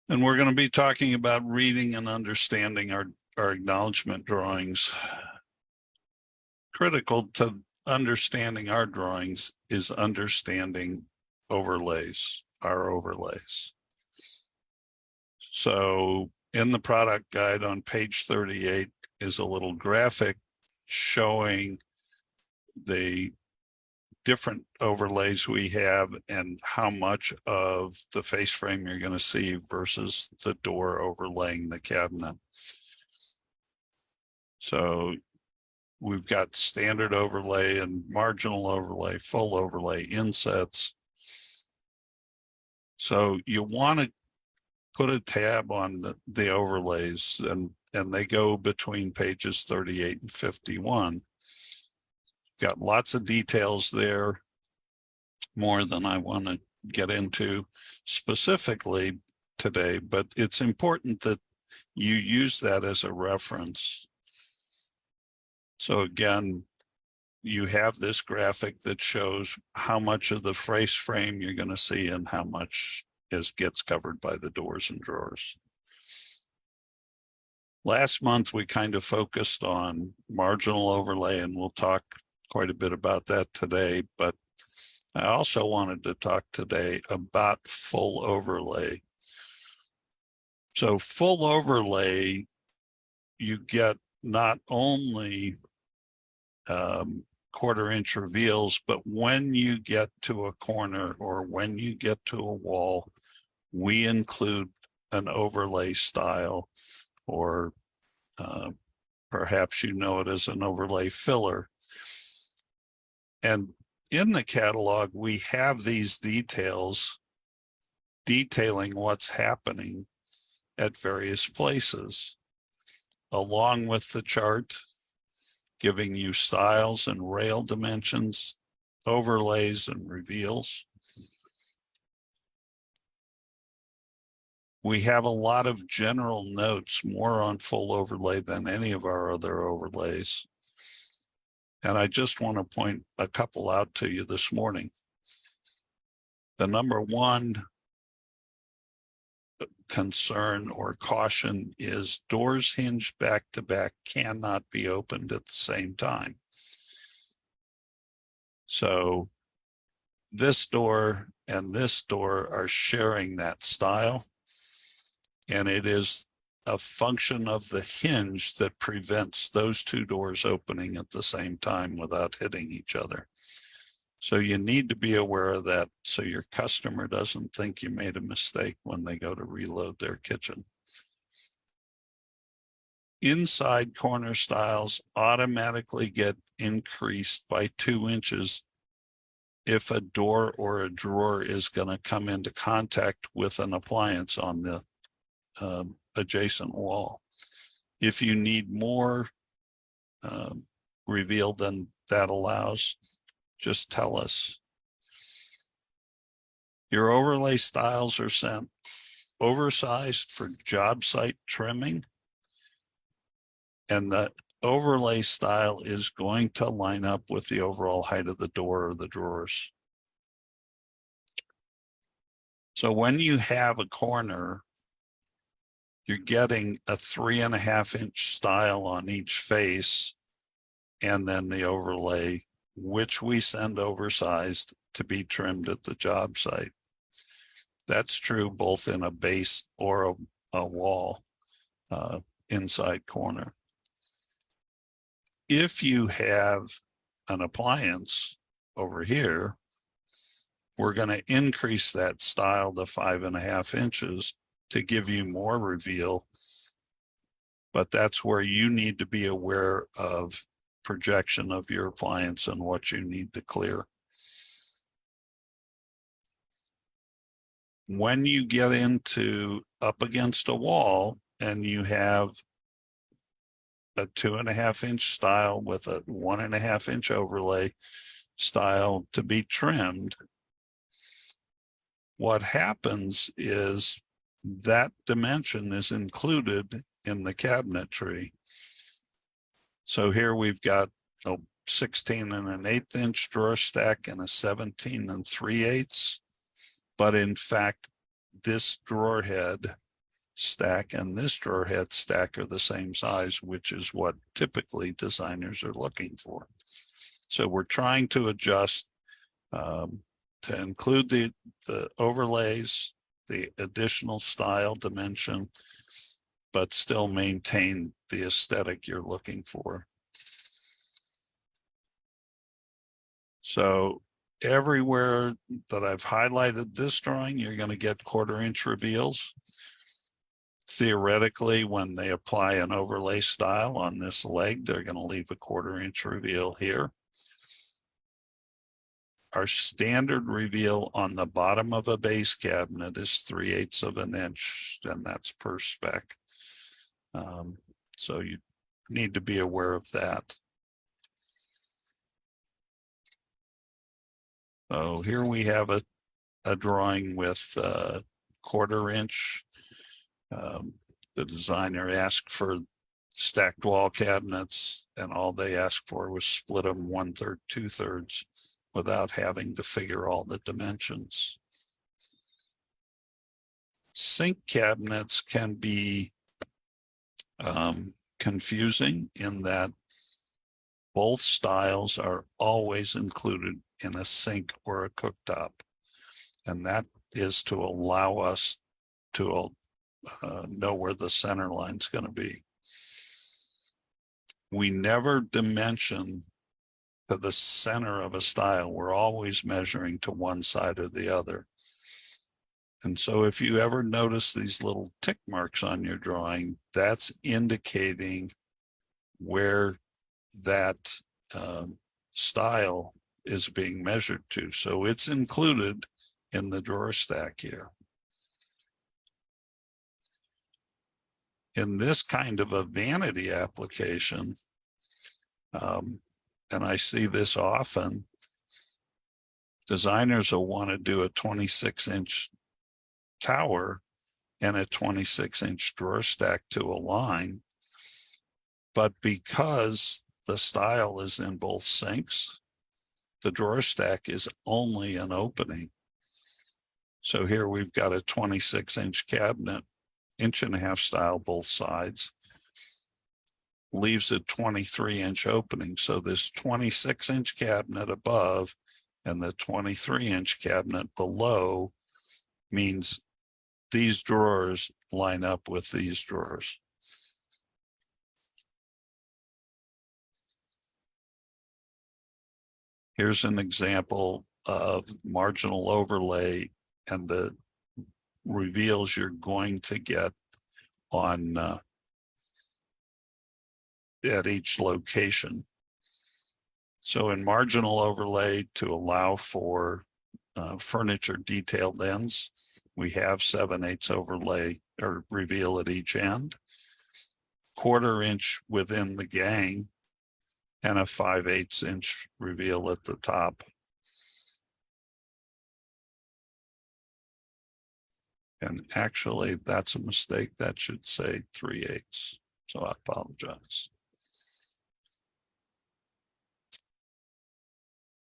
And we're going to be talking about reading and understanding our acknowledgement drawings. Critical to understanding our drawings is understanding overlays, our overlays. So in the product guide on page 38 is a little graphic showing the different overlays we have and how much of the face frame you're going to see versus the door overlaying the cabinet. So we've got standard overlay and marginal overlay, full overlay, insets. So you want to put a tab on the overlays, and they go between pages 38 and 51. Got lots of details there, more than I want to get into specifically today, but it's important that you use that as a reference. So again, you have this graphic that shows how much of the face frame you're going to see and how much gets covered by the doors and drawers. Last month, we kind of focused on marginal overlay, and we'll talk quite a bit about that today, but I also wanted to talk today about full overlay. So full overlay, you get not only 1/4 inch reveals, but when you get to a corner or when you get to a wall, we include an overlay style, or perhaps you know it as an overlay filler. And in the catalog, we have these details detailing what's happening at various places, along with the chart, giving you styles and rail dimensions, overlays and reveals. We have a lot of general notes, more on full overlay than any of our other overlays. And I just want to point a couple out to you this morning. The number one concern or caution is doors hinged back to back cannot be opened at the same time. So this door and this door are sharing that style, and it is a function of the hinge that prevents those two doors opening at the same time without hitting each other. So you need to be aware of that so your customer doesn't think you made a mistake when they go to reload their kitchen. Inside corner styles automatically get increased by 2 inches if a door or a drawer is going to come into contact with an appliance on the adjacent wall. If you need more reveal than that allows, just tell us. Your overlay styles are sent oversized for job site trimming, and the overlay style is going to line up with the overall height of the door or the drawers. So when you have a corner, you're getting a 3.5 inch style on each face, and then the overlay, which we send oversized to be trimmed at the job site. That's true both in a base or a wall inside corner. If you have an appliance over here, we're going to increase that style to 5.5 inches to give you more reveal, but that's where you need to be aware of projection of your appliance and what you need to clear. When you get into up against a wall and you have a 2.5 inch style with a 1.5 inch overlay style to be trimmed, what happens is that dimension is included in the cabinetry. So here we've got a 16 1/8 inch drawer stack and a 17 3/8. But in fact, this drawer head stack and this drawer head stack are the same size, which is what typically designers are looking for. So we're trying to adjust to include the overlays, the additional style dimension, but still maintain the aesthetic you're looking for. So everywhere that I've highlighted this drawing, you're going to get 1/4 inch reveals. Theoretically, when they apply an overlay style on this leg, they're going to leave a 1/4 inch reveal here. Our standard reveal on the bottom of a base cabinet is 3/8 of an inch, and that's per spec. So you need to be aware of that. So here we have a drawing with 1/4 inch. The designer asked for stacked wall cabinets, and all they asked for was split them 1/3, 2/3 without having to figure all the dimensions. Sink cabinets can be confusing in that both styles are always included in a sink or a cooktop, and that is to allow us to know where the center line is going to be. We never dimension to the center of a style. We're always measuring to one side or the other. And so if you ever notice these little tick marks on your drawing, that's indicating where that style is being measured to. So it's included in the drawer stack here. In this kind of a vanity application, and I see this often, designers will want to do a 26-inch tower and a 26-inch drawer stack to align. But because the style is in both sinks, the drawer stack is only an opening. So here we've got a 26-inch cabinet, 1.5-inch style both sides, leaves a 23-inch opening. So this 26-inch cabinet above and the 23-inch cabinet below means these drawers line up with these drawers. Here's an example of marginal overlay and the reveals you're going to get on at each location. So in marginal overlay, to allow for furniture detailed ends, we have 7/8 overlay or reveal at each end, 1/4 inch within the gang, and a 5/8 inch reveal at the top. And actually, that's a mistake. That should say 3/8. So I apologize.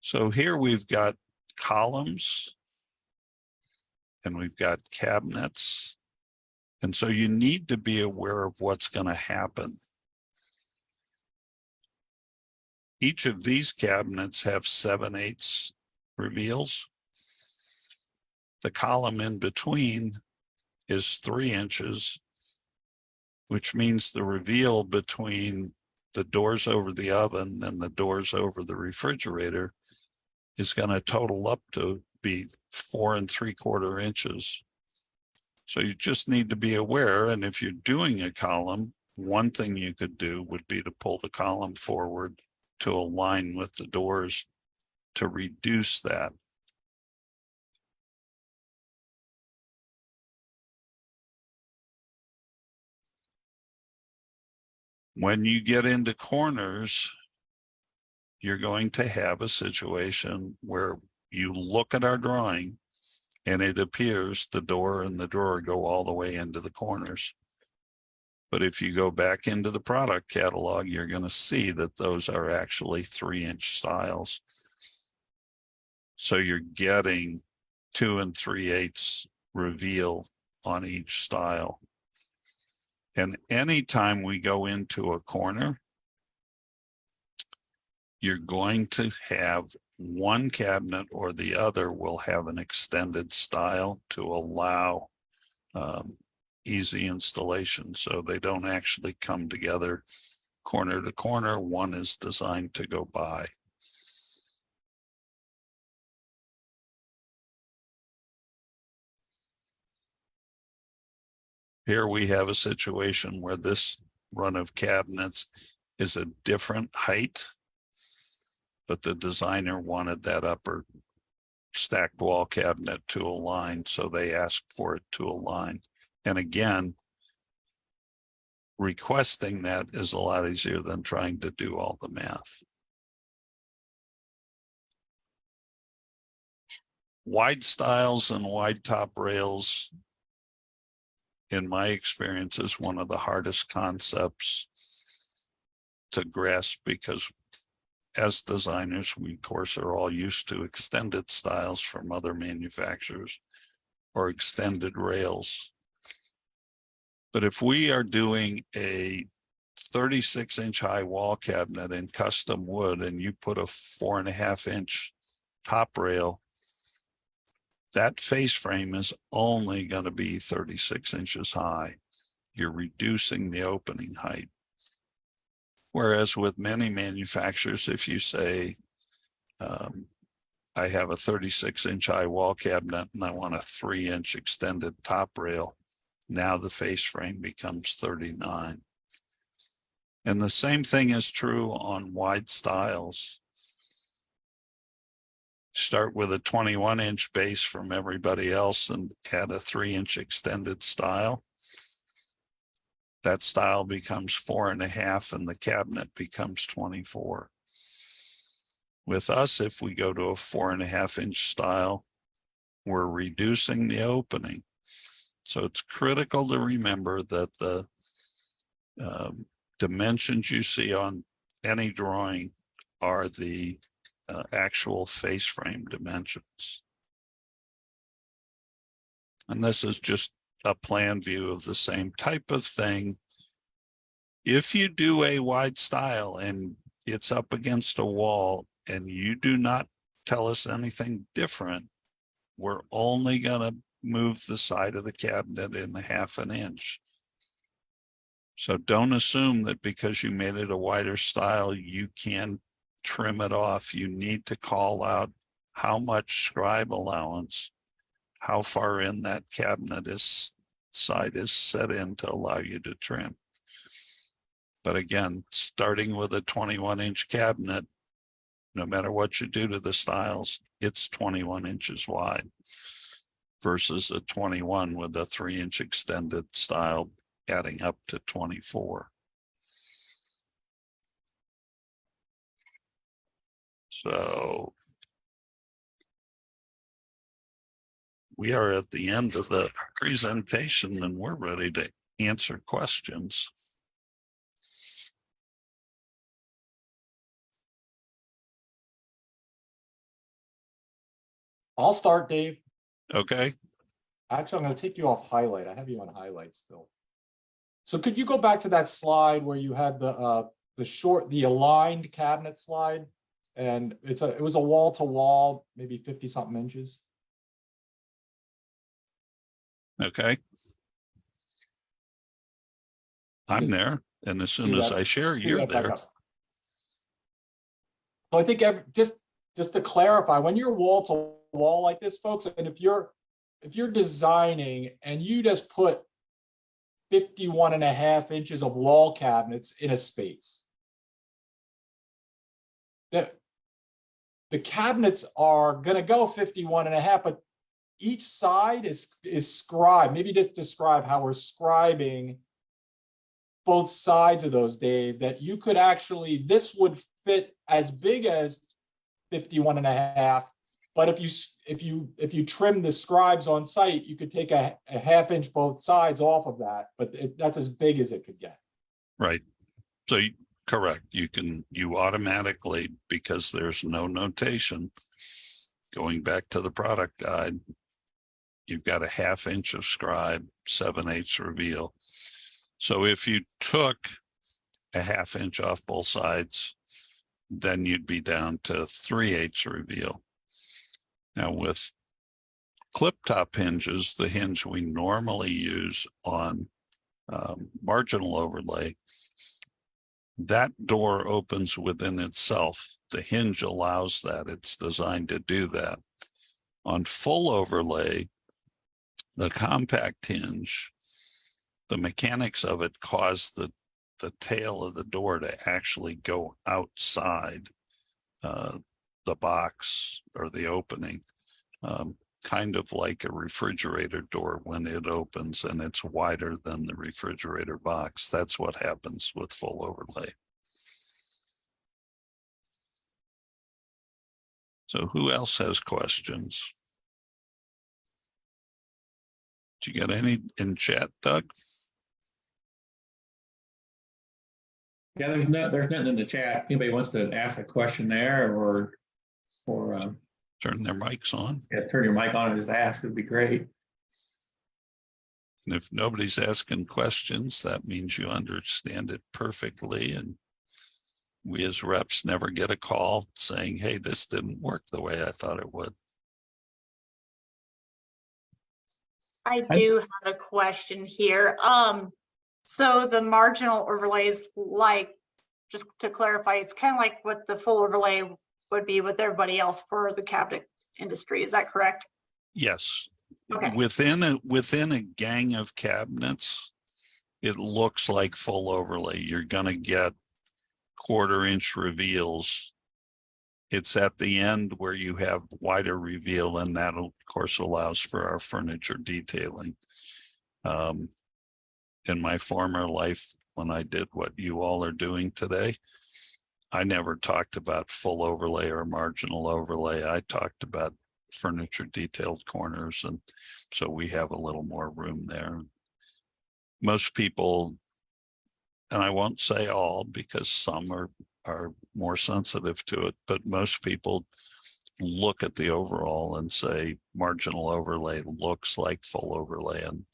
So here we've got columns and we've got cabinets. And so you need to be aware of what's going to happen. Each of these cabinets have 7/8 reveals. The column in between is 3 inches, which means the reveal between the doors over the oven and the doors over the refrigerator is going to total up to be 4 3/4 inches. So you just need to be aware. And if you're doing a column, one thing you could do would be to pull the column forward to align with the doors to reduce that. When you get into corners, you're going to have a situation where you look at our drawing and it appears the door and the drawer go all the way into the corners. But if you go back into the product catalog, you're going to see that those are actually 3-inch styles. So you're getting 2 3/8 reveal on each style. And anytime we go into a corner, you're going to have one cabinet or the other will have an extended style to allow easy installation. So they don't actually come together corner to corner. One is designed to go by. Here we have a situation where this run of cabinets is a different height, but the designer wanted that upper stacked wall cabinet to align, so they asked for it to align. And again, requesting that is a lot easier than trying to do all the math. Wide stiles and wide top rails, in my experience, is one of the hardest concepts to grasp, because as designers, we of course are all used to extended stiles from other manufacturers or extended rails. But if we are doing a 36-inch high wall cabinet in custom wood and you put a 4.5-inch top rail, that face frame is only going to be 36 inches high. You're reducing the opening height. Whereas with many manufacturers, if you say, I have a 36-inch high wall cabinet and I want a 3-inch extended top rail, now the face frame becomes 39. And the same thing is true on wide stiles. Start with a 21-inch base from everybody else and add a 3-inch extended stile. That stile becomes 4.5 and the cabinet becomes 24. With us, if we go to a 4.5-inch stile, we're reducing the opening. So it's critical to remember that the dimensions you see on any drawing are the actual face frame dimensions. And this is just a plan view of the same type of thing. If you do a wide stile and it's up against a wall and you do not tell us anything different, we're only going to move the side of the cabinet in 1/2 inch. So don't assume that because you made it a wider stile, you can trim it off. You need to call out how much scribe allowance, how far in that cabinet side is set in to allow you to trim. But again, starting with a 21-inch cabinet, no matter what you do to the stiles, it's 21 inches wide versus a 21 with a 3-inch extended stile adding up to 24. So we are at the end of the presentation and we're ready to answer questions. I'll start, Dave. Okay. Actually, I'm going to take you off highlight. I have you on highlight still. So could you go back to that slide where you had the aligned cabinet slide, and it was a wall to wall, maybe 50 something inches. Okay. I'm there, and as soon as I share, you're there. So I think just to clarify, when you're wall to wall like this, folks, and if you're designing and you just put 51.5 inches of wall cabinets in a space, the cabinets are going to go 51.5, but each side is scribed. Maybe just describe how we're scribing both sides of those, Dave, that you could actually, this would fit as big as 51.5, but if you trim the scribes on site, you could take a 1/2 inch both sides off of that, but that's as big as it could get. Right. So correct. You automatically, because there's no notation, going back to the product guide, you've got a 1/2 inch of scribe, 7/8 reveal. So if you took a 1/2 inch off both sides, then you'd be down to 3/8 reveal. Now with clip top hinges, the hinge we normally use on marginal overlay, that door opens within itself. The hinge allows that. It's designed to do that. On full overlay, the compact hinge, the mechanics of it cause the tail of the door to actually go outside the box or the opening, kind of like a refrigerator door when it opens and it's wider than the refrigerator box. That's what happens with full overlay. So who else has questions? Did you get any in chat, Doug? Yeah, there's nothing in the chat. Anybody wants to ask a question there or Turn their mics on. yeah, turn your mic on and just ask, it'd be great. And if nobody's asking questions, that means you understand it perfectly. And we as reps never get a call saying, hey, this didn't work the way I thought it would. I do have a question here. So the marginal overlays, like, just to clarify, it's kind of like what the full overlay would be with everybody else for the cabinet industry. Is that correct? Yes. Okay. Within a gang of cabinets, it looks like full overlay. You're going to get 1/4 inch reveals. It's at the end where you have wider reveal, and that of course allows for our furniture detailing. In my former life, when I did what you all are doing today, I never talked about full overlay or marginal overlay. I talked about furniture detailed corners, and so we have a little more room there. Most people, and I won't say all because some are more sensitive to it, but most people look at the overall and say marginal overlay looks like full overlay. And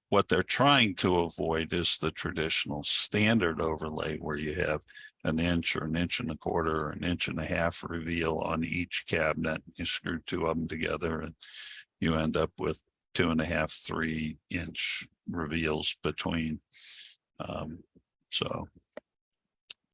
what they're trying to avoid is the traditional standard overlay where you have 1 inch or 1 1/4 or 1.5 inch reveal on each cabinet. You screw 2 of them together and you end up with 2.5, 3 inch reveals between. So